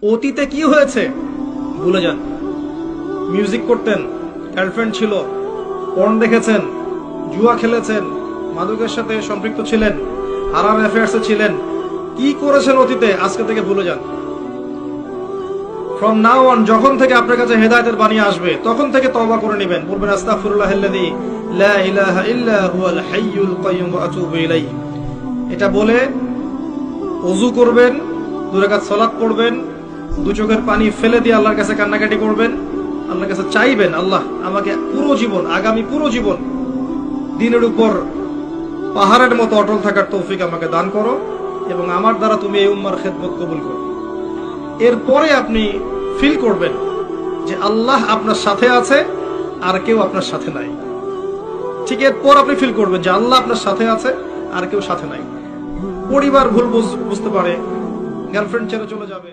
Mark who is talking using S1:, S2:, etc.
S1: অতীতে কি হয়েছে ভুলে যান। মিউজিক করতেন, গার্লফ্রেন্ড ছিল, পর্ন দেখেছেন, জুয়া খেলেছেন, মাদকের সাথে সম্পৃক্ত ছিলেন, হারাম অ্যাফেয়ার্সে ছিলেন, কি করেছেন অতীতে, আজকে থেকে ভুলে যান। ফ্রম নাও অন, যখন থেকে আপনার কাছে হেদায়েতের বাণী আসবে তখন থেকে তওবা করে নেবেন, বলবেন আস্তাগফিরুল্লাহাল্লাযী লা ইলাহা ইল্লা হুয়াল হাইয়ুল কাইয়্যুম ওয়া আতুবু ইলাইহি। এটা বলে ওযু করবেন, 2 রাকাত সালাত পড়বেন, 2 চোখের পানি ফেলে দিয়ে আল্লাহর কাছে কান্নাকাটি করবেন, আল্লাহর কাছে চাইবেন, আল্লাহ আমাকে পুরো জীবন, আগামী পুরো জীবন দ্বীনের উপর পাহাড়ের মতো অটল থাকার তৌফিক আমাকে দান করো এবং আমার দ্বারা তুমি এই উম্মার খেদমত কবুল করো। এরপরে আপনি ফিল করবেন যে আল্লাহ আপনার সাথে আছে আর কেউ আপনার সাথে নাই। ঠিক এরপর আপনি ফিল করবেন যে আল্লাহ আপনার সাথে আছে আর কেউ সাথে নাই। পরিবার ভুল বুঝতে পারে, গার্লফ্রেন্ড ছেড়ে চলে যাবে।